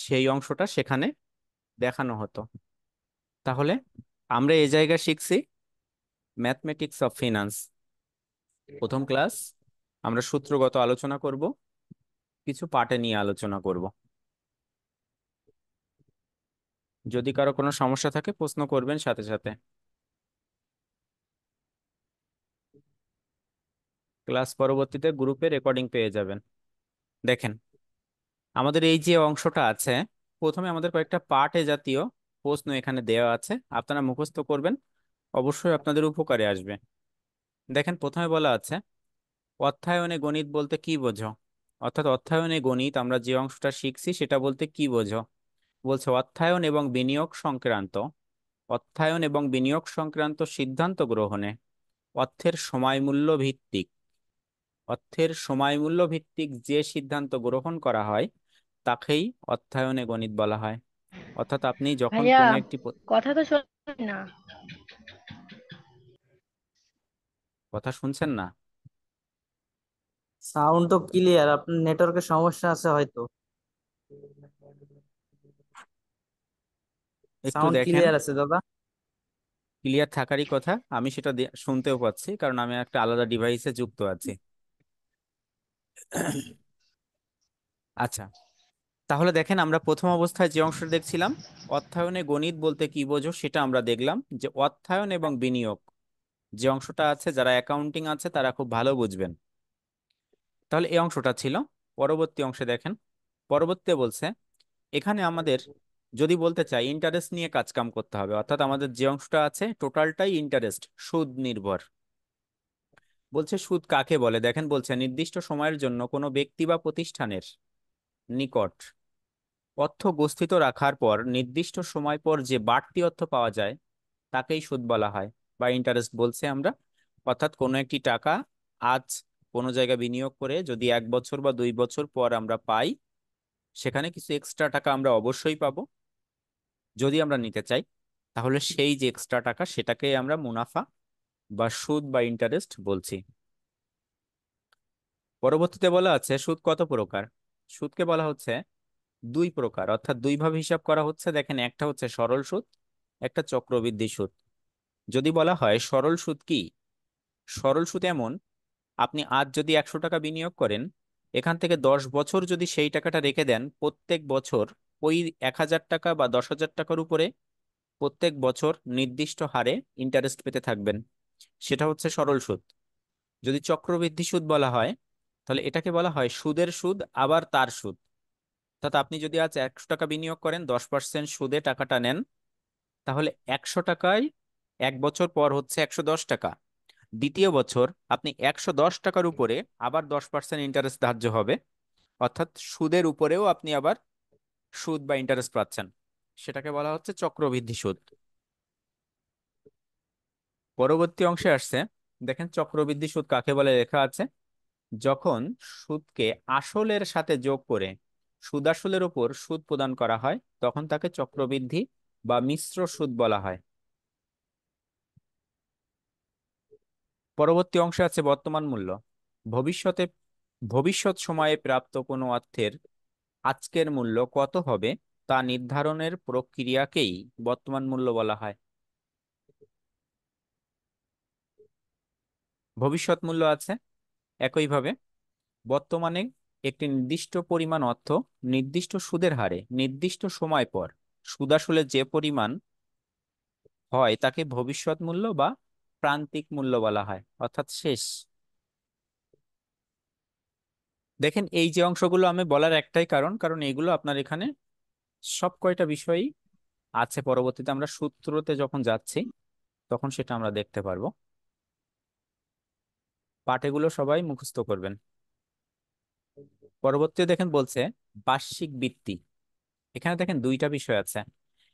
সেই অংশটা সেখানে দেখানো হতো। তাহলে আমরা এই জায়গায় শিখছি ম্যাথমেটিক্স অফ ফিনান্স। প্রথম ক্লাস, আমরা সূত্রগত আলোচনা করব, কিছু পার্টে নিয়ে আলোচনা করব। যদি কারো কোনো সমস্যা থাকে প্রশ্ন করবেন সাথে সাথে। ক্লাস পরবর্তীতে গ্রুপে রেকর্ডিং পেয়ে যাবেন। দেখেন, আমাদের এই যে অংশটা আছে, প্রথমে আমাদের কয়েকটা পার্ট এ জাতীয় প্রশ্ন এখানে দেওয়া আছে, আপনারা মুখস্থ করবেন, অবশ্যই আপনাদের উপকারে আসবে। দেখেন, প্রথমে বলা আছে অধ্যায়নে গণিত বলতে কি বোঝো। অর্থাৎ অধ্যায়নে গণিত আমরা যে অংশটা শিখছি সেটা বলতে কি বোঝো। বলছে অধ্যায়ন এবং বিনিয়োগ সংক্রান্ত, অর্থায়ন এবং বিনিয়োগ সংক্রান্ত সিদ্ধান্ত গ্রহণে অর্থের সময়মূল্য ভিত্তিক, অর্থের সময়মূল্য ভিত্তিক যে সিদ্ধান্ত গ্রহণ করা হয় তাকেই অর্থায়নে গণিত বলা হয়। অর্থাৎ আপনি যখন ভাইয়া, কোনো একটি কথা তো শোনেন না। কথা শুনছেন না? সাউন্ড তো ক্লিয়ার, আপনার নেটওয়ার্কের সমস্যা আছে হয়তো। একটু সাউন্ড দেখেন। ক্লিয়ার আছে দাদা। ক্লিয়ার থাকারই কথা, আমি সেটা শুনতেও পাচ্ছি, কারণ আমি একটা আলাদা ডিভাইসে যুক্ত আছি। আচ্ছা, তাহলে দেখেন, আমরা প্রথম অবস্থায় যে অংশটা দেখছিলাম অর্থায়নে গণিত বলতে কি বোঝো, সেটা আমরা দেখলাম যে অর্থায়ন এবং বিনিয়োগ যে অংশটা আছে, যারা অ্যাকাউন্টিং আছে তারা খুব ভালো বুঝবেন। তাহলে এই অংশটা ছিল। পরবর্তী অংশে দেখেন, পরবর্তীতে বলছে এখানে আমাদের যদি বলতে চাই ইন্টারেস্ট নিয়ে কাজকাম করতে হবে, অর্থাৎ আমাদের যে অংশটা আছে টোটালটাই ইন্টারেস্ট, সুদ নির্ভর। বলছে সুদ কাকে বলে, দেখেন বলছে নির্দিষ্ট সময়ের জন্য কোনো ব্যক্তি বা প্রতিষ্ঠানের নিকট অর্থ গচ্ছিত রাখার পর নির্দিষ্ট সময় পর যে বাড়তি অর্থ পাওয়া যায় তাকেই সুদ বলা হয়, বা ইন্টারেস্ট বলছে আমরা। অর্থাৎ কোনো একটি টাকা আজ কোনো জায়গায় বিনিয়োগ করে যদি 1 বছর বা 2 বছর পর আমরা পাই, সেখানে কিছু এক্সট্রা টাকা আমরা অবশ্যই পাবো। যদি আমরা নিতে চাই, তাহলে সেই যে এক্সট্রা টাকা সেটাকে আমরা মুনাফা বা সুদ বা ইন্টারেস্ট বলছি। পরবর্তীতে বলা আছে সুদ কত প্রকার। সুদকে বলা হচ্ছে দুই প্রকার, অর্থাৎ দুই ভাবে হিসাব করা হচ্ছে। দেখেন, একটা হচ্ছে সরল সুদ, একটা চক্রবৃদ্ধি সুদ। যদি বলা হয় সরল সুদ কি, সরল সুদ এমন, আপনি আজ যদি 100 টাকা বিনিয়োগ করেন, এখান থেকে 10 বছর যদি সেই টাকাটা রেখে দেন, প্রত্যেক বছর ওই 1,000 টাকা বা 10,000 টাকার উপরে প্রত্যেক বছর নির্দিষ্ট হারে ইন্টারেস্ট পেতে থাকবেন, সেটা হচ্ছে সরল সুদ। যদি চক্রবৃদ্ধি সুদ বলা হয়, তাহলে এটাকে বলা হয় সুদের সুদ আবার তার সুদ। অর্থাৎ আপনি যদি আজ 100 টাকা বিনিয়োগ করেন, 10% সুদে টাকাটা নেন, তাহলে 100 টাকায় 1 বছর পর হচ্ছে 110 টাকা। দ্বিতীয় বছর আপনি 110 টাকার উপরে আবার 10% ইন্টারেস্ট ধার্য হবে। অর্থাৎ সুদের উপরেও আপনি আবার সুদ বা ইন্টারেস্ট পাচ্ছেন, সেটাকে বলা হচ্ছে চক্রবৃদ্ধি সুদ। পরবর্তী অংশে আসছে, দেখেন চক্রবৃদ্ধি সুদ কাকে বলে লেখা আছে, যখন সুদকে আসলের সাথে যোগ করে সুদ আসলের উপর সুদ প্রদান করা হয় তখন তাকে চক্রবৃদ্ধি বা মিশ্র সুদ বলা হয়। পরবর্তী অংশে আছে বর্তমান মূল্য। ভবিষ্যতে, ভবিষ্যৎ সময়ে প্রাপ্ত কোনো অর্থের আজকের মূল্য কত হবে তা নির্ধারণের প্রক্রিয়াকেই বর্তমান মূল্য বলা হয়। ভবিষ্যৎ মূল্য আছে একইভাবে, বর্তমানে একটি নির্দিষ্ট পরিমাণ অর্থ নির্দিষ্ট সুদের হারে নির্দিষ্ট সময় পর সুদ আসলে যে পরিমাণ হয় তাকে ভবিষ্যৎ মূল্য বা প্রান্তিক মূল্য বলা হয়, অর্থাৎ শেষ। দেখেন, এই যে অংশগুলো আমি বলার একটাই কারণ, কারণ এগুলো আপনার এখানে সব কয়টা বিষয়ই আছে, পরবর্তীতে আমরা সূত্রতে যখন যাচ্ছি তখন সেটা আমরা দেখতে পারবো। পাঠ এগুলো সবাই মুখস্থ করবেন। পরবর্তীতে দেখেন বলছে বার্ষিক বৃত্তি। এখানে দেখেন দুইটা বিষয় আছে,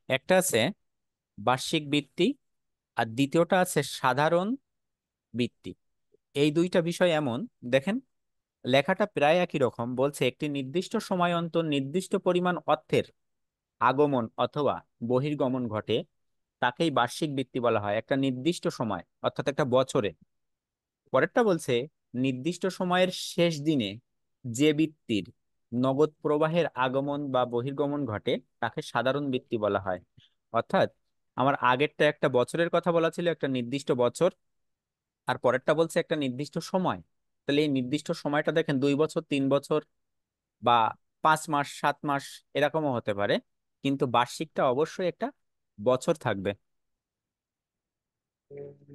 একটা আছে বার্ষিক বৃত্তি আর দ্বিতীয়টা আছে সাধারণ বৃত্তি। এই দুইটা বিষয় এমন, দেখেন লেখাটা প্রায় একই রকম, বলছে একটি নির্দিষ্ট সময় অন্তর নির্দিষ্ট পরিমাণ অর্থের আগমন অথবা বহির্গমন ঘটে তাকেই বার্ষিক বৃত্তি বলা হয়, একটা নির্দিষ্ট সময় অর্থাৎ একটা বছরে। পরেরটা বলছে নির্দিষ্ট সময়ের শেষ দিনে যে বৃত্তির নগদ প্রবাহের আগমন বা বহির্গমন ঘটে তাকে সাধারণ বৃত্তি বলা হয়। অর্থাৎ আমার আগেরটা একটা বছরের কথা বলা ছিল, একটা নির্দিষ্ট বছর, আর পরেরটা বলছে একটা নির্দিষ্ট সময়। তাহলে এই নির্দিষ্ট সময়টা দেখেন 2 বছর, 3 বছর, বা 5 মাস, 7 মাস, এরকমও হতে পারে। কিন্তু বার্ষিকটা অবশ্যই একটা বছর থাকবে।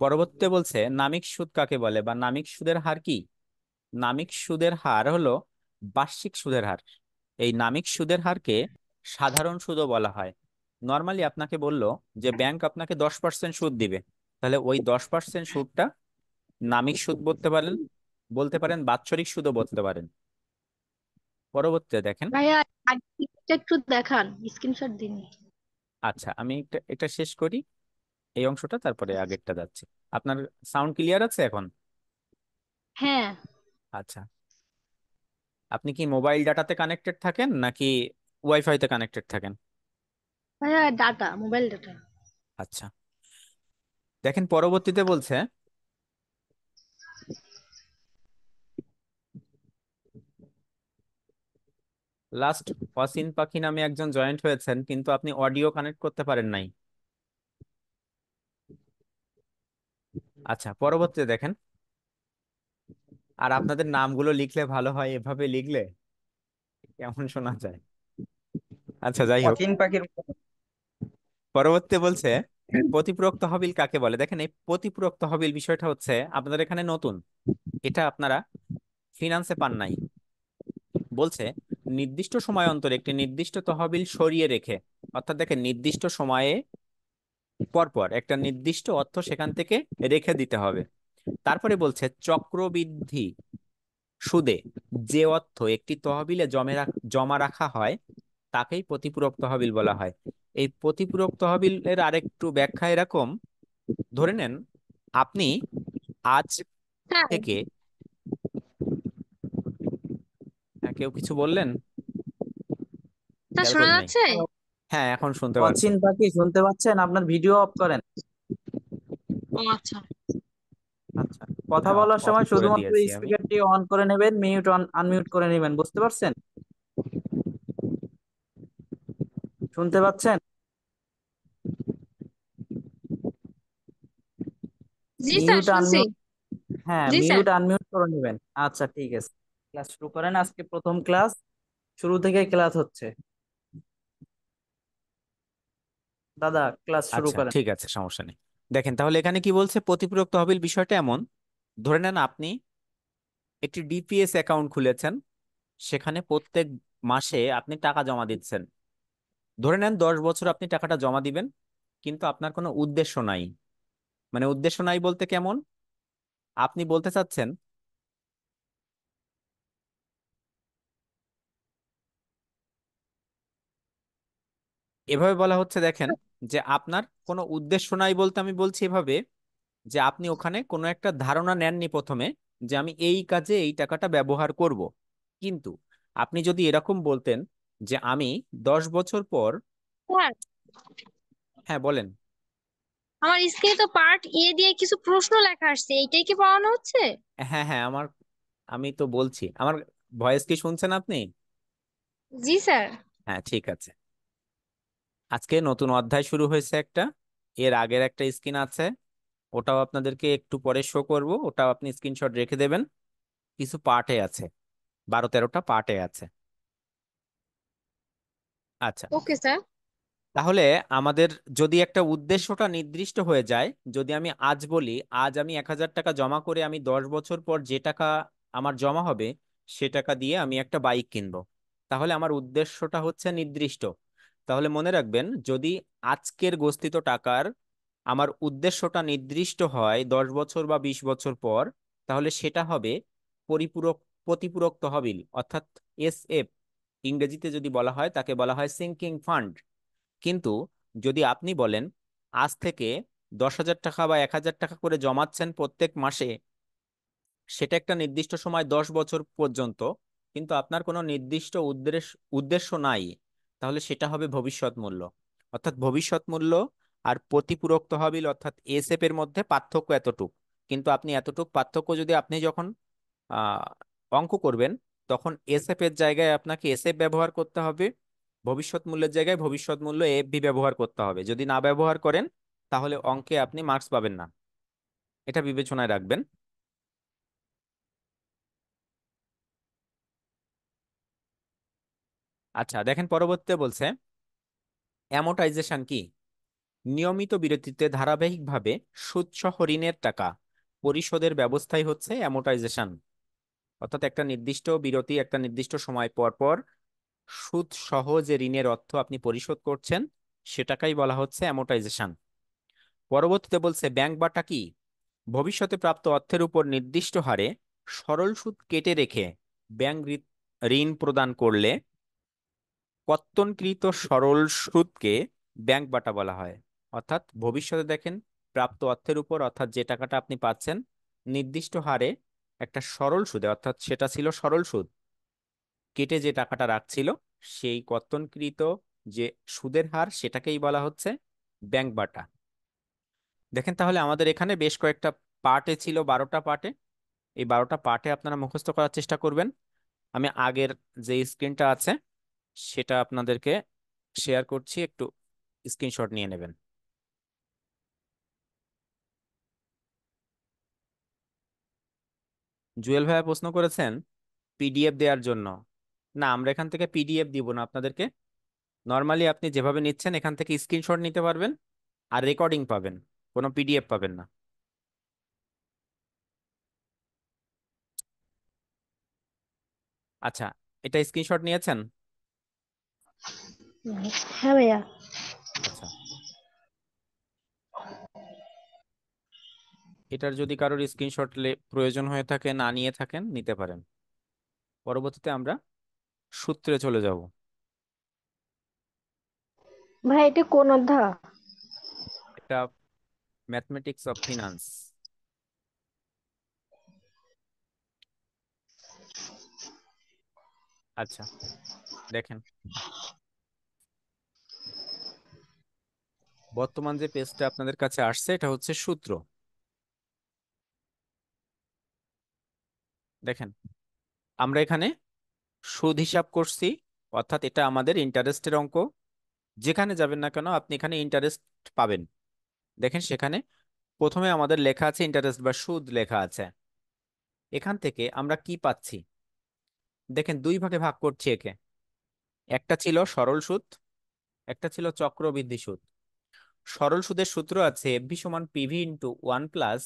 পরবর্তীতে বলছে নামিক সুদ কাকে বলে বা নামিক সুদের হার কি। নামিক সুদের হার হলো বার্ষিক সুদের হার। এই নামিক সুদের হারকে সাধারণ সুদও বলা হয়। নর্মালি আপনাকে বললো যে ব্যাংক আপনাকে 10% সুদ দিবে, তাহলে ওই 10% সুদটা নামিক সুদ বলতে পারেন, বলতে পারেন বাৎসরিক সুদও বলতে পারেন। পরবর্তীতে দেখেন। ভাইয়া আগেরটা একটু দেখান, স্ক্রিনশট দিন। আচ্ছা, আমি এটা এটা শেষ করি, এই অংশটা, তারপরে আগেরটা যাচ্ছে। আপনার সাউন্ড ক্লিয়ার আছে এখন? হ্যাঁ। আচ্ছা, আপনি কি মোবাইল ডাটাতে কানেক্টেড থাকেন নাকি ওয়াইফাইতে কানেক্টেড থাকেন? ভাইয়া ডাটা, মোবাইল ডাটা। আচ্ছা, দেখেন পরবর্তীতে বলছে লাস্ট অসিন পাখি নামে একজন জয়েন্ট হয়েছেন, কিন্তু আপনি অডিও কানেক্ট করতে পারেন নাই। আচ্ছা, পরবর্তীতে দেখেন। আর আপনাদের নামগুলো লিখলে ভালো হয়, এভাবে লিখলে কেমন শোনা যায়। আচ্ছা, যাই হোক। অচিন পাখির মতো। পরবর্তীতে বলছে প্রতিপূরক তহবিল কাকে বলে। দেখেন এই প্রতিপূরক তহবিল বিষয়টা হচ্ছে আপনাদের এখানে নতুন, এটা আপনারা ফিনান্সে পান নাই। বলছে নির্দিষ্ট সময় অন্তর একটি নির্দিষ্ট তহবিল সরিয়ে রেখে, অর্থাৎ দেখেন নির্দিষ্ট সময়ে পর পর একটা নির্দিষ্ট অর্থ সেখান থেকে রেখে দিতে হবে। তারপরে বলছে চক্রবৃদ্ধি সুদে যে অর্থ একটি তহবিলে জমা রাখা হয় তাকেই প্রতিপূরক তহবিল বলা হয়। এই প্রতিপূরক তহবিলের আরেকটু ব্যাখ্যা এরকম: ধরে নেন আপনি আজ হ্যাঁ। থেকে, হ্যাঁ, কেউ কিছু বললেন? তা খেয়াল শোনা করি নাই। যাচ্ছে? হ্যাঁ, এখন শুনতে পারছি। অচিন পাখি শুনতে পাচ্ছেন? আপনার ভিডিও অফ করেন। ও আচ্ছা। আচ্ছা, কথা হ্যাঁ, বলার অফ সময় করে শুধুমাত্র দিয়েছি আমি। স্পিকারটি অন করে নেবেন, মিউট অন আনমিউট করে নেবেন, বুঝতে পারছেন? শুনতে পাচ্ছেন? জি স্যার, মিউট শুনছি। আনমিউট, হ্যাঁ জি স্যার। মিউট আনমিউট করে নেবেন। আচ্ছা ঠিক আছে, ক্লাস শুরু করেন। আজকে প্রথম ক্লাস, শুরু থেকে ক্লাস হচ্ছে। দাদা ক্লাস শুরু আচ্ছা, করেন। ঠিক আছে, সমস্যা নেই। দেখেন তাহলে এখানে কি বলছে, প্রতিপূরক তহবিল বিষয়টা এমন: ধরে নেন আপনি একটি ডিপিএস অ্যাকাউন্ট খুলেছেন, সেখানে প্রত্যেক মাসে আপনি টাকা জমা দিচ্ছেন। ধরে নেন 10 বছর আপনি টাকাটা জমা দিবেন, কিন্তু আপনার কোনো উদ্দেশ্য নাই। মানে উদ্দেশ্য নাই বলতে কেমন, আপনি বলতে চাচ্ছেন, এভাবে বলা হচ্ছে দেখেন, যে আপনার কোনো উদ্দেশ্য নাই বলতে আমি বলছি এভাবে, যে আপনি ওখানে কোনো একটা ধারণা নেননি প্রথমে যে আমি এই কাজে এই টাকাটা ব্যবহার করব। কিন্তু আপনি যদি এরকম বলতেন যে আমি 10 বছর পর, স্যার, হ্যাঁ বলেন। আমার স্ক্রিনে তো পার্ট এ দিয়ে কিছু প্রশ্ন লেখা আসছে, এইটাই কি পড়ানো হচ্ছে? হ্যাঁ, হ্যাঁ, আমি তো বলছি, আমার ভয়েস কি শুনছেন আপনি? জি স্যার। হ্যাঁ, ঠিক আছে। আজকে নতুন অধ্যায় শুরু হয়েছে একটা, এর আগের একটা স্ক্রিন আছে, ওটাও আপনাদেরকে একটু পরে শো করব, ওটাও আপনি স্ক্রিনশট রেখে দেবেন। কিছু পার্টে আছে, 12-13টা পার্টে আছে। আচ্ছা, ওকে স্যার। তাহলে আমাদের যদি একটা উদ্দেশ্যটা নির্দিষ্ট হয়ে যায়, যদি আমি আজ বলি আজ আমি 1,000 টাকা জমা করে আমি 10 বছর পর যে টাকা আমার জমা হবে সে টাকা দিয়ে আমি একটা বাইক কিনবো, তাহলে আমার উদ্দেশ্যটা হচ্ছে নির্দিষ্ট। তাহলে মনে রাখবেন, যদি আজকের গচ্ছিত টাকার আমার উদ্দেশ্যটা নির্দিষ্ট হয় 10 বছর বা 20 বছর পর, তাহলে সেটা হবে পরিপূরক প্রতিপূরক তহবিল, অর্থাৎ SF। ইংরেজিতে যদি বলা হয় তাকে বলা হয় সিঙ্কিং ফান্ড। কিন্তু যদি আপনি বলেন আজ থেকে 10,000 টাকা বা 1,000 টাকা করে জমাচ্ছেন প্রত্যেক মাসে, সেটা একটা নির্দিষ্ট সময় 10 বছর পর্যন্ত, কিন্তু আপনার কোনো নির্দিষ্ট উদ্দেশ্য নাই, তাহলে সেটা হবে ভবিষ্যৎ মূল্য। অর্থাৎ ভবিষ্যৎ মূল্য আর প্রতিপূরক তহবিল অর্থাৎ SF এর মধ্যে পার্থক্য এতটুক। কিন্তু আপনি এতটুক পার্থক্য যদি আপনি যখন আহ অঙ্ক করবেন, তখন এসএফ এর জায়গায় আপনাকে এসএফ ব্যবহার করতে হবে, ভবিষ্যৎ মূল্যের জায়গায় ভবিষ্যৎ মূল্য এফবি ব্যবহার করতে হবে। যদি না ব্যবহার করেন তাহলে অঙ্কে আপনি মার্কস পাবেন না, এটা বিবেচনায় রাখবেন। আচ্ছা দেখেন, পরবর্তীতে বলছে অ্যামোর্টাইজেশন কি? নিয়মিত বিরতিতে ধারাবাহিকভাবে সুদসহ ঋণের টাকা পরিশোধের ব্যবস্থাই হচ্ছে অ্যামোর্টাইজেশন। অর্থাৎ একটা নির্দিষ্ট বিরতি, একটা নির্দিষ্ট সময় পর পর সুদ সহ যে ঋণের অর্থ আপনি পরিশোধ করছেন সেটাকেই বলা হচ্ছে অ্যামোর্টাইজেশন। পরবর্তীতে বলছে ব্যাংক বাটা কি? ভবিষ্যতে প্রাপ্ত অর্থের উপর নির্দিষ্ট হারে সরল সুদ কেটে রেখে ব্যাংক ঋণ প্রদান করলে কর্তনকৃত সরল সুদকে ব্যাংক বাটা বলা হয়। অর্থাৎ ভবিষ্যতে দেখেন প্রাপ্ত অর্থের উপর, অর্থাৎ যে টাকাটা আপনি পাচ্ছেন নির্দিষ্ট হারে একটা সরল সুদে, অর্থাৎ সেটা ছিল সরল সুদ, কেটে যে টাকাটা রাখছিল সেই কর্তনকৃত যে সুদের হার সেটাকেই বলা হচ্ছে ব্যাংক বাটা। দেখেন তাহলে আমাদের এখানে বেশ কয়েকটা পার্টে ছিল, 12টা পার্টে। এই 12টা পার্টে আপনারা মুখস্থ করার চেষ্টা করবেন। আমি আগের যে স্ক্রিনটা আছে সেটা আপনাদেরকে শেয়ার করছি, একটু স্ক্রিনশট নিয়ে নেবেন। জুয়েল ভাইয়া প্রশ্ন করেছেন পিডিএফ দেওয়ার জন্য। না, আমরা এখান থেকে পিডিএফ দিব না আপনাদেরকে। নর্মালি আপনি যেভাবে নিচ্ছেন এখান থেকে স্ক্রিনশট নিতে পারবেন আর রেকর্ডিং পাবেন, কোনো পিডিএফ পাবেন না। আচ্ছা, এটা স্ক্রিনশট নিয়েছেন? হ্যাঁ ভাইয়া। আচ্ছা, এটার যদি কারোর স্ক্রিনশট প্রয়োজন হয়ে থাকে, না নিয়ে থাকেন নিতে পারেন। পরবর্তীতে আমরা সূত্রে চলে যাব। ভাই এটা কোন অধ্যায়? এটা ম্যাথমেটিক্স অফ ফিনান্স। আচ্ছা দেখেন, বর্তমান যে পেজটা আপনাদের কাছে আসছে এটা হচ্ছে সূত্র। দেখেন আমরা এখানে সুদ হিসাব করছি, অর্থাৎ এটা আমাদের ইন্টারেস্টের অঙ্ক। যেখানে যাবেন না কেন আপনি এখানে ইন্টারেস্ট পাবেন। দেখেন সেখানে প্রথমে আমাদের লেখা আছে ইন্টারেস্ট বা সুদ লেখা আছে। এখান থেকে আমরা কি পাচ্ছি? দেখেন দুই ভাগে ভাগ করছি একে। একটা ছিল সরল সুদ, একটা ছিল চক্রবৃদ্ধি সুদ। সরল সুদের সূত্র আছে এফভি সমান পিভি ইন্টু 1 প্লাস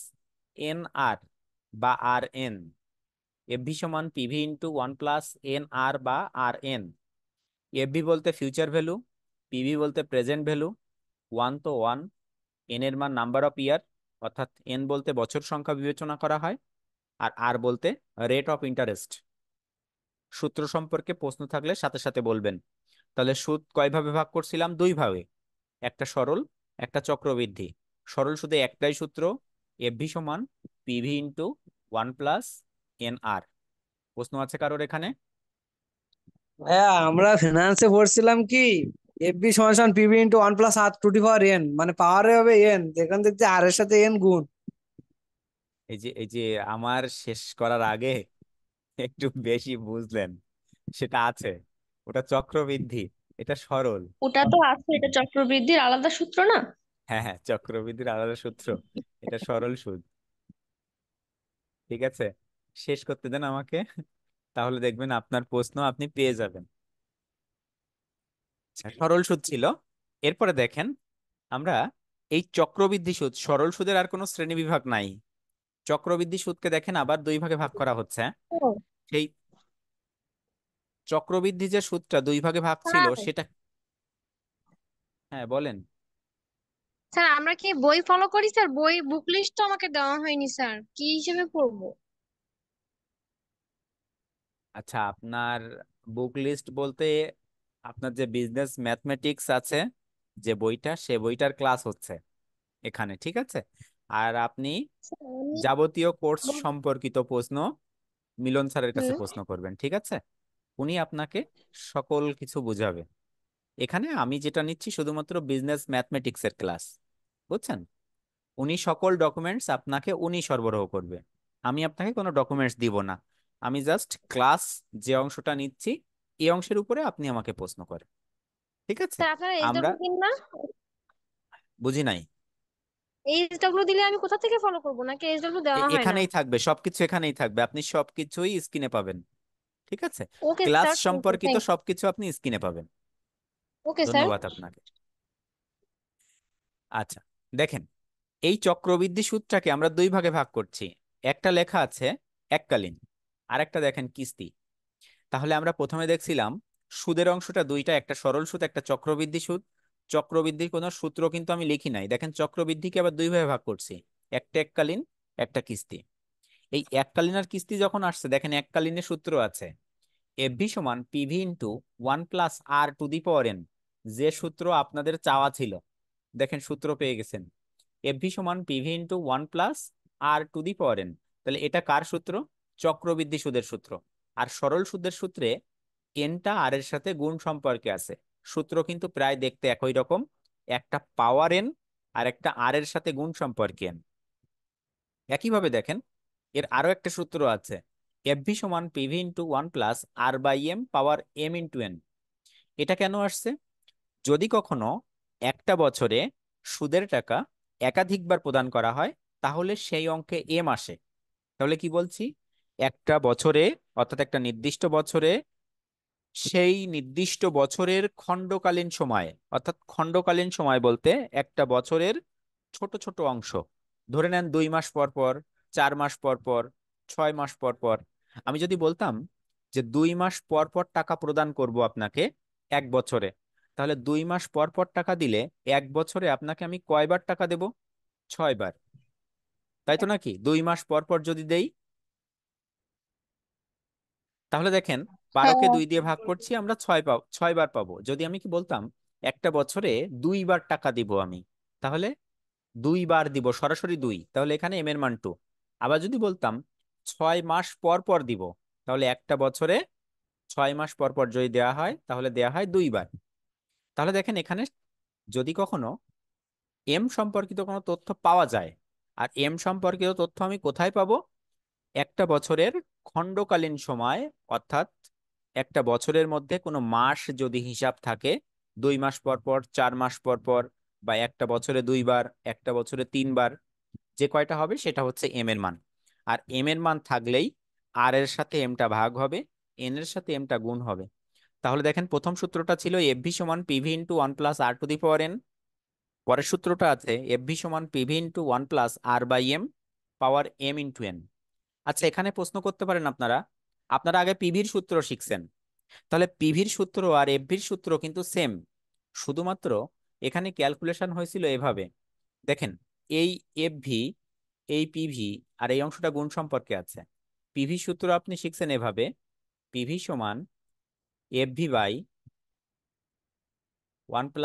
এন আর বা আর এন। এফভি সমান পিভি ইন্টু 1 প্লাস এন আর বা আর এন। এফভি বলতে ফিউচার ভ্যালু, পিভি বলতে প্রেজেন্ট ভ্যালু। ওয়ান তো ওয়ান, এন এর মান নাম্বার অফ ইয়ার, অর্থাৎ এন বলতে বছর সংখ্যা বিবেচনা করা হয়, আর আর বলতে রেট অফ ইন্টারেস্ট। সূত্র সম্পর্কে প্রশ্ন থাকলে সাথে সাথে বলবেন। তাহলে সুদ কয়ভাবে ভাগ করছিলাম? দুই ভাবে, একটা সরল, একটা চক্রবৃদ্ধি। সরল সুদে একটাই সূত্র, এফভি সমান পিভি ইন্টু 1 প্লাস এন আর। প্রশ্ন আছে কারোর এখানে? হ্যাঁ, আমরা ফিনান্সে পড়ছিলাম কি এফবি সমান সমান PV into 1 plus R to the power n, মানে পাওয়ারে হবে এন, এখান দেখছি আর এর সাথে এন গুণ। এই যে আমার শেষ করার আগে একটু বেশি বুঝলেন, সেটা আছে, ওটা চক্রবৃদ্ধি, এটা সরল। ওটা তো আছে, এটা চক্রবৃদ্ধির আলাদা সূত্র না? হ্যাঁ হ্যাঁ, চক্রবৃদ্ধির আলাদা সূত্র, এটা সরল সুদ। ঠিক আছে, শেষ করতে দেন আমাকে, তাহলে দেখবেন আপনার প্রশ্ন আপনি পেয়ে যাবেন। আচ্ছা, সরল সুদ ছিল। এরপরে দেখেন আমরা এই চক্রবৃদ্ধি সুদ, সরল সুদের আর কোনো শ্রেণী বিভাগ নাই। চক্রবৃদ্ধি সুদকে দেখেন আবার দুই ভাগে ভাগ করা হচ্ছে। ও, সেই চক্রবৃদ্ধি যে সুদটা দুই ভাগে ভাগ ছিল স্যার। সেটা, হ্যাঁ বলেন। স্যার আমরা কি বই ফলো করি স্যার? বই বুক লিস্ট তো আমাকে দেওয়া হয়নি স্যার, কি হিসেবে পড়বো? আচ্ছা, আপনার বুক লিস্ট বলতে আপনার যে বিজনেস ম্যাথমেটিক্স আছে যে বইটা, সে বইটার ক্লাস হচ্ছে এখানে, ঠিক আছে। আর আপনি স্যার, আমি যাবতীয় কোর্স সম্পর্কিত প্রশ্ন মিলন স্যারের কাছে হুম। প্রশ্ন করবেন, ঠিক আছে। উনি আপনাকে সকল কিছু বুঝাবে। এখানে আমি যেটা নিচ্ছি শুধুমাত্র বিজনেস ম্যাথমেটিক্স এর ক্লাস, বুঝছেন। উনি সকল ডকুমেন্টস আপনাকে উনি সরবরাহ করবে, আমি আপনাকে কোনো ডকুমেন্টস দিব না। আমি জাস্ট ক্লাস যে অংশটা নিচ্ছি এই অংশের উপরে আপনি আমাকে প্রশ্ন করেন, ঠিক আছে? স্যার আপনারা আমরা এসডব্লিউ দিন না? বুঝি নাই। এসডব্লিউ দিলে আমি কোথা থেকে ফলো করবো, নাকি এসডব্লিউ দেওয়া হয় না? এখানেই থাকবে, সবকিছু এখানেই থাকবে, আপনি সবকিছুই স্ক্রিনে পাবেন, ঠিক আছে? Okay class sir, thank you, সম্পর্কিত থ্যাংক সবকিছু আপনি স্ক্রিনে পাবেন। Okay sir. ধন্যবাদ আপনাকে। আচ্ছা, দেখেন, এই চক্রবৃদ্ধি সূত্রটাকে আমরা দুই ভাগে ভাগ করছি। একটা লেখা আছে এককালীন, আর একটা দেখেন কিস্তি। তাহলে আমরা প্রথমে দেখছিলাম সুদের অংশটা দুইটা, একটা সরল সুদ একটা চক্রবৃদ্ধি সুদ। চক্রবৃদ্ধির কোনো সূত্র কিন্তু আমি লিখি নাই। দেখেন চক্রবৃদ্ধিকে আবার দুই ভাগে ভাগ করছি, একটা এককালীন, একটা কিস্তি। এই এককালীন আর কিস্তি যখন আসছে, দেখেন এককালীনের সূত্র আছে এফভি সমান পিভি ইন্টু 1 + r⁴ যে সূত্র আপনাদের চাওয়া ছিল, দেখেন সূত্র পেয়ে গেছেন। এফভি সমান পিভি ইন্টু 1 + r⁴ তাহলে এটা কার সূত্র? চক্রবৃদ্ধি সুদের সূত্র। আর সরল সুদের সূত্রে এনটা আর এর সাথে গুণ সম্পর্কে আছে। সূত্র কিন্তু প্রায় দেখতে একই রকম, একটা পাওয়ার এন আর একটা আর এর সাথে গুণ সম্পর্কে এন। একইভাবে দেখেন এর আরো একটা সূত্র আছে এফভি সমান পিভি ইন্টু 1 + r/m পাওয়ার m ইন্টু n। এটা কেন আসছে? যদি কখনো একটা বছরে সুদের টাকা একাধিকবার প্রদান করা হয় তাহলে সেই অঙ্কে এম আসে। তাহলে কি বলছি, একটা বছরে অর্থাৎ একটা নির্দিষ্ট বছরে সেই নির্দিষ্ট বছরের খণ্ডকালীন সময়, অর্থাৎ খণ্ডকালীন সময় বলতে একটা বছরের ছোট ছোট অংশ, ধরে নেন 2 মাস পর পর, 4 মাস পর পর, 6 মাস পর পর। আমি যদি বলতাম যে 2 মাস পর পর টাকা প্রদান করব আপনাকে এক বছরে, তাহলে 2 মাস পর পর টাকা দিলে এক বছরে আপনাকে আমি কয়বার টাকা দেব? 6 বার, তাই তো নাকি? 2 মাস পর পর যদি দেই, তাহলে দেখেন হ্যাঁ। 12কে 2 দিয়ে ভাগ করছি, আমরা 6বার পাবো। যদি আমি কি বলতাম একটা বছরে 2বার টাকা দিব আমি, তাহলে 2বার দিব, সরাসরি 2, তাহলে এখানে এম এর মান 2। আবার যদি বলতাম 6 মাস পর পর দিব, তাহলে একটা বছরে 6 মাস পর পর যদি দেওয়া হয় তাহলে দেওয়া হয় 2বার। তাহলে দেখেন এখানে যদি কখনো এম সম্পর্কিত কোনো তথ্য পাওয়া যায়, আর এম সম্পর্কিত তথ্য আমি কোথায় পাবো? একটা বছরের খণ্ডকালীন সময়, অর্থাৎ একটা বছরের মধ্যে কোনো মাস যদি হিসাব থাকে 2 মাস পর পর, 4 মাস পর পর, বা একটা বছরে 2বার, একটা বছরে 3বার, যে কয়টা হবে সেটা হচ্ছে এম এর মান। আর এম এর মান থাকলেই আর এর সাথে এমটা ভাগ হবে, এন এর সাথে এমটা গুণ হবে। তাহলে দেখেন প্রথম সূত্রটা ছিল এফভি সমান পিভি ইন্টু 1 + r⁴ পরের সূত্রটা আছে এফভি সমান পিভি ইন্টু 1 + r/m পাওয়ার m ইন্টু n। আচ্ছা, এখানে প্রশ্ন করতে পারেন আপনারা, আপনারা আগে পিভির সূত্র শিখছেন, তাহলে পিভির সূত্র আর এফভির সূত্র কিন্তু সেম, শুধুমাত্র এখানে ক্যালকুলেশন হয়েছিল এভাবে। দেখেন এই এফভি, এই পিভি আর এই অংশটা গুণ সম্পর্কে আছে। পিভি সূত্র আপনি শিখছেন এভাবে, পিভি সমান এফভি বাই 1 +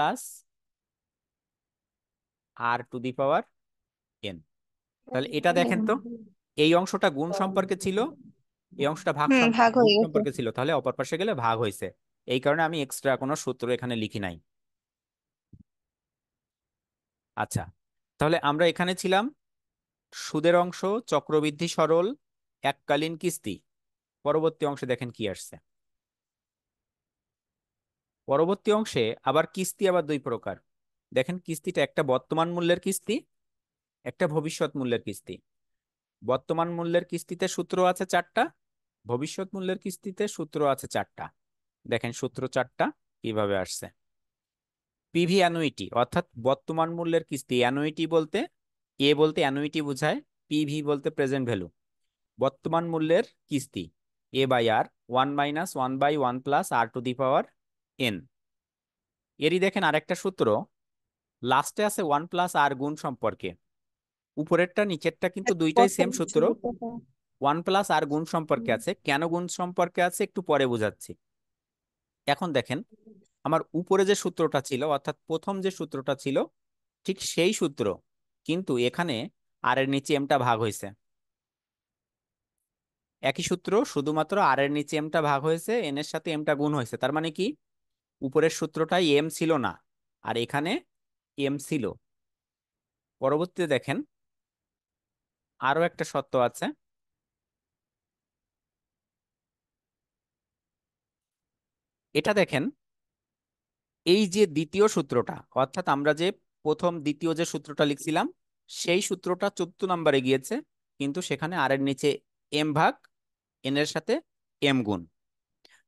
r⁴ তাহলে এটা দেখেন তো, এই অংশটা গুণ সম্পর্কে ছিল, এই অংশটা ভাগ গুণ হয়ে গেছে। সম্পর্কে ছিল, তাহলে অপর পাশে গেলে ভাগ হয়েছে। এই কারণে আমি এক্সট্রা কোনো সূত্র এখানে লিখি নাই। আচ্ছা, তাহলে আমরা এখানে ছিলাম সুদের অংশ, চক্রবৃদ্ধি সরল, এককালীন, কিস্তি। পরবর্তী অংশে দেখেন কি আসছে। পরবর্তী অংশে আবার কিস্তি আবার দুই প্রকার। দেখেন কিস্তিটা একটা বর্তমান মূল্যের কিস্তি, একটা ভবিষ্যৎ মূল্যের কিস্তি। বর্তমান মূল্যের কিস্তিতে সূত্র আছে 4টা, ভবিষ্যৎ মূল্যের কিস্তিতে সূত্র আছে 4টা। দেখেন সূত্র 4টা কিভাবে আসছে। পিভি অ্যানুইটি অর্থাৎ বর্তমান মূল্যের কিস্তি, অ্যানুইটি বলতে এ বলতে অ্যানুইটি বোঝায়, পিভি বলতে প্রেজেন্ট ভ্যালু। বর্তমান মূল্যের কিস্তি A/R 1 - 1/1 + r⁴ এরই দেখেন আরেকটা সূত্র, লাস্টে আছে 1 + r গুণ সম্পর্কে। উপরেরটা নিচেরটা কিন্তু দুইটাই সেম সূত্র, 1 + r গুণ সম্পর্কে আছে। কেন গুণ সম্পর্কে আছে একটু পরে বোঝাচ্ছি। এখন দেখেন আমার উপরে যে সূত্রটা ছিল, অর্থাৎ প্রথম যে সূত্রটা ছিল ঠিক সেই সূত্র, কিন্তু এখানে আর এর নিচে এমটা ভাগ হয়েছে। একই সূত্র, শুধুমাত্র আর এর নিচে এমটা ভাগ হয়েছে, এন এর সাথে এমটা গুণ হয়েছে। তার মানে কি, উপরের সূত্রটাই এম ছিল না, আর এখানে এম ছিল। পরবর্তীতে দেখেন আরো একটা শর্ত আছে, এটা দেখেন, এই যে দ্বিতীয় সূত্রটা, অর্থাৎ আমরা যে প্রথম দ্বিতীয় যে সূত্রটা লিখছিলাম সেই সূত্রটা 14 নম্বরে গিয়েছে, কিন্তু সেখানে আর এর নিচে এম ভাগ এন এর সাথে এম গুণ।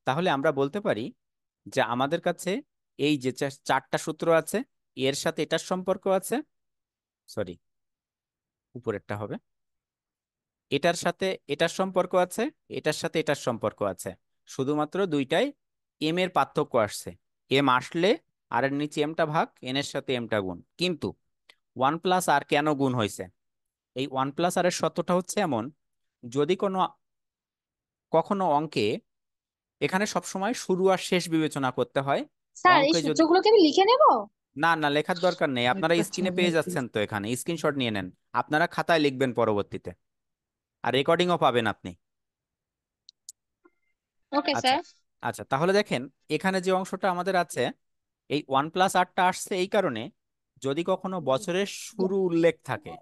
তাহলে আমরা বলতে পারি যে আমাদের কাছে এই যে চারটা সূত্র আছে, এর সাথে এটার সম্পর্ক আছে, সরি উপরেরটা হবে, এটার সাথে এটার সম্পর্ক আছে, এটার সাথে এটার সম্পর্ক আছে, শুধুমাত্র দুইটাই এম এর পার্থক্য আসছে। এম আসলে আর এর নিচে এমটা ভাগ এন এর সাথে এমটা গুণ। কিন্তু ওয়ান প্লাস আর কেন গুণ হয়েছে? এই ওয়ান প্লাস আর এর সত্যটা হচ্ছে এমন, যদি কখনো অঙ্কে, এখানে সবসময় শুরু আর শেষ বিবেচনা করতে হয় স্যার এই অঙ্কে। যদি সূত্রগুলোকে আমি লিখে নেব? না না, লেখার দরকার নেই, আপনারা স্ক্রিনে পেয়ে যাচ্ছেন তো, এখানে স্ক্রিনশট নিয়ে নেন, আপনারা খাতায় লিখবেন পরবর্তীতে, আর রেকর্ডিংও পাবেন আপনি। ওকে আচ্ছা স্যার। আচ্ছা, তাহলে দেখেন এখানে যে অংশটা আমাদের আছে, এই ওয়ান প্লাস আরটা আসছে এই কারণে, যদি কখনো বছরের শুরু উল্লেখ থাকে,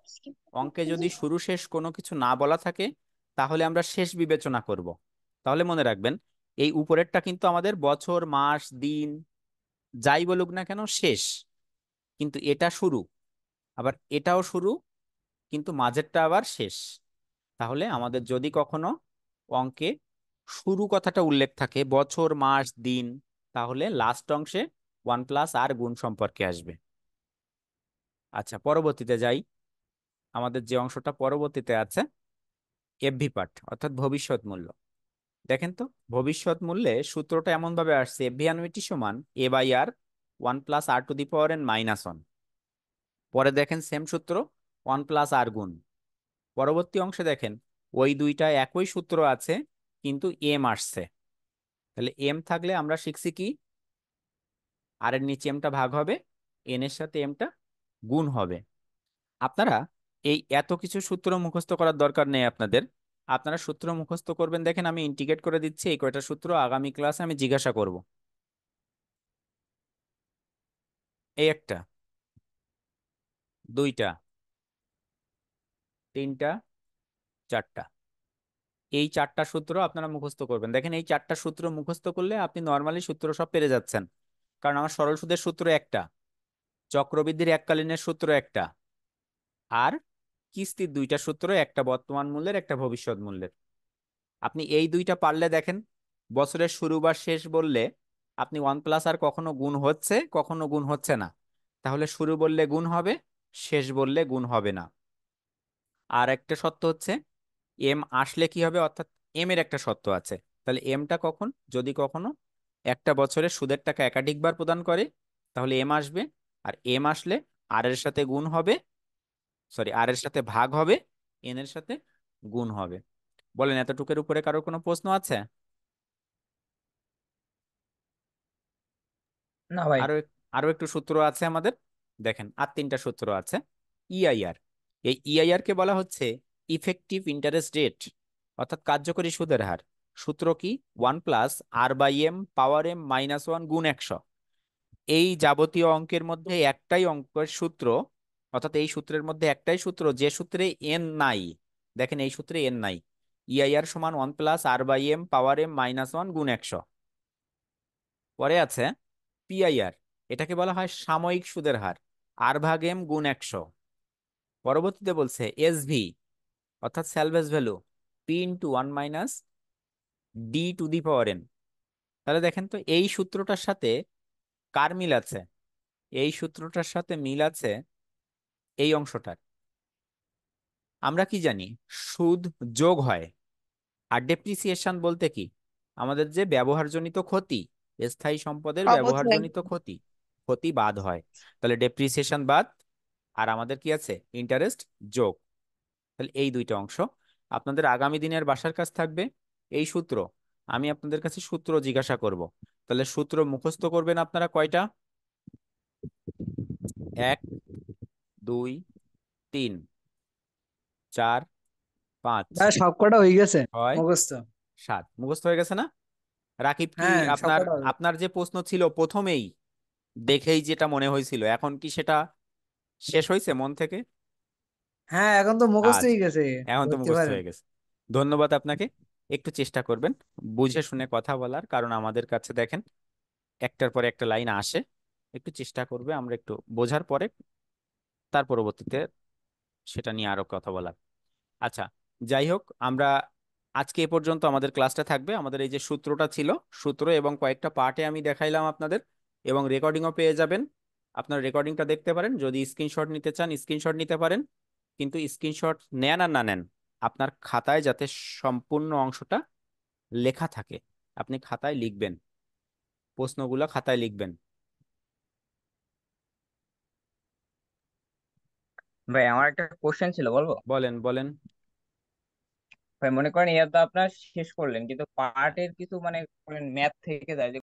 অঙ্কে যদি শুরু শেষ কোনো কিছু না বলা থাকে, তাহলে আমরা শেষ বিবেচনা করব। তাহলে মনে রাখবেন, এই উপরেরটা কিন্তু আমাদের বছর মাস দিন যাই বলুক না কেন শেষ, কিন্তু এটা শুরু, আবার এটাও শুরু, কিন্তু মাঝেরটা আবার শেষ। তাহলে আমাদের যদি কখনো অঙ্কে শুরু কথাটা উল্লেখ থাকে, বছর মাস দিন, তাহলে লাস্ট অংশে ওয়ান প্লাস আর গুণ সম্পর্কে আসবে। আচ্ছা, পরবর্তীতে যাই। আমাদের যে অংশটা পরবর্তীতে আছে, এফভি পার্ট, অর্থাৎ ভবিষ্যৎ মূল্য। দেখেন তো, ভবিষ্যৎ মূল্যে সূত্রটা এমন ভাবে আসছে, এফভি অ্যানুইটি সমান A by R one plus R to the power N minus one. পরে দেখেন সেম সূত্র, ওয়ান প্লাস আর গুণ। পরবর্তী অংশে দেখেন ওই দুইটা একই সূত্র আছে, কিন্তু এম আসছে। তাহলে এম থাকলে আমরা শিখছি কি, আর এর নিচে এমটা ভাগ হবে, এন এর সাথে এমটা গুণ হবে। আপনারা এই এত কিছু সূত্র মুখস্থ করার দরকার নেই আপনাদের, আপনারা সূত্র মুখস্থ করবেন। দেখেন আমি ইন্টিগ্রেট করে দিচ্ছি, এই কয়টা সূত্র আগামী ক্লাসে আমি জিজ্ঞাসা করব। এই একটা, দুইটা, তিনটা, চারটা, এই চারটা সূত্র আপনারা মুখস্থ করবেন। দেখেন এই চারটা সূত্র মুখস্থ করলে আপনি নর্মালি সূত্র সব পেরে যাচ্ছেন, কারণ আমার সরল সুদের সূত্র একটা, চক্রবৃদ্ধির এককালীনের সূত্র একটা, আর কিস্তির দুইটা সূত্র, একটা বর্তমান মূল্যের একটা ভবিষ্যৎ মূল্যের। আপনি এই দুইটা পারলে দেখেন, বছরের শুরু বা শেষ বললে আপনি ওয়ান প্লাস আর কখনো গুণ হচ্ছে কখনো গুণ হচ্ছে না, তাহলে শুরু বললে গুণ হবে, শেষ বললে গুণ হবে না। আর একটা সত্য হচ্ছে এম আসলে কি হবে, অর্থাৎ এম এর একটা সত্য আছে। তাহলে এমটা কখন, যদি কখনো একটা বছরে সুদের টাকা একাধিকবার প্রদান করে, তাহলে এম আসবে। আর এম আসলে আর এর সাথে গুণ হবে, সরি আর এর সাথে ভাগ হবে, এন এর সাথে গুণ হবে। বলেন এতটুকুর উপরে কারোর কোনো প্রশ্ন আছে? না ভাই। আরো আরো একটু সূত্র আছে আমাদের, দেখেন আর তিনটা সূত্র আছে। ইআইআর, এই ইআইআর কে বলা হচ্ছে ইফেক্টিভ ইন্টারেস্ট রেট, অর্থাৎ কার্যকরী সুদের হার। সূত্র কি, one plus r by m power m minus one গুণ 100। এই যাবতীয় অঙ্কের মধ্যে একটাই অঙ্কের সূত্র, অর্থাৎ এই সূত্রের মধ্যে একটাই সূত্র যে সূত্রে এন নাই। দেখেন এই সূত্রে এন নাই। ইআইআর সমান one plus r by m power m minus one গুণ 100। পরে আছে পিআইআর, এটাকে বলা হয় সাময়িক সুদের হার, আর ভাগ এম গুণ 100। পরবর্তীতে বলছে এসভি, অর্থাৎ salvage value, P into one minus D two the power N. তাহলে দেখেন তো এই সূত্রটার সাথে কার মিল আছে, এই সূত্রটার সাথে মিল আছে এই অংশটার। আমরা কি জানি, সুদ যোগ হয়, আর ডেপ্রিসিয়েশন বলতে কি, আমাদের যে ব্যবহারজনিত ক্ষতি, স্থায়ী সম্পদের অবশ্যই। ব্যবহারজনিত ক্ষতি, ক্ষতি বাদ হয়। তাহলে ডেপ্রিসিয়েশন বাদ, আর আমাদের কি আছে, ইন্টারেস্ট যোগ। তাহলে এই দুইটা অংশ আপনাদের আগামী দিনের বাসার কাজ থাকবে এই সূত্র। আমি আপনাদের কাছে সূত্র জিজ্ঞাসা করব, তাহলে সূত্র মুখস্থ করবেন আপনারা কয়টা, 1, 2, 3, 4, 5, ভাই সবকটা হয়ে গেছে 6, মুখস্থ। 7 মুখস্থ হয়ে গেছে না? রাকিব কি হ্যাঁ আপনার সবকটা হয়ে গেছে। আপনার যে প্রশ্ন ছিল প্রথমেই দেখেই যেটা মনে হয়েছিল, এখন কি সেটা শেষ হয়েছে মন থেকে? হ্যাঁ এখন তো মুখস্থ আজ হয়ে গেছে। এখন তো ধরতে মুখস্থ পারেন। হয়ে গেছে। ধন্যবাদ আপনাকে। একটু চেষ্টা করবেন বুঝে শুনে কথা বলার, কারণ আমাদের কাছে দেখেন একটার পরে একটা লাইন আসে, একটু চেষ্টা করবে আমরা একটু বোঝার পরে তার পরবর্তীতে সেটা নিয়ে আরো কথা বলার। আচ্ছা, যাই হোক, আমরা আজকে এ পর্যন্ত আমাদের ক্লাসটা থাকবে। আমাদের এই যে সূত্রটা ছিল, সূত্র এবং কয়েকটা পার্টে আমি দেখাইলাম আপনাদের, এবং রেকর্ডিংও পেয়ে যাবেন। আপনার রেকর্ডিংটা দেখতে পারেন, যদি স্ক্রিনশট নিতে চান স্ক্রিনশট নিতে পারেন, কিন্তু স্ক্রিনশট নেন আর না নেন, আপনার খাতায় যাতে সম্পূর্ণ অংশটা লেখা থাকে, আপনি খাতায় লিখবেন, প্রশ্নগুলো খাতায় লিখবেন। ভাই আমার একটা কোশ্চেন ছিল, বলবো? বলেন বলেন। ভাই মনে করেন এটা তো আপনার শেষ করলেন, কিন্তু পার্টের কিছু মানে ম্যাথ থেকে যায়,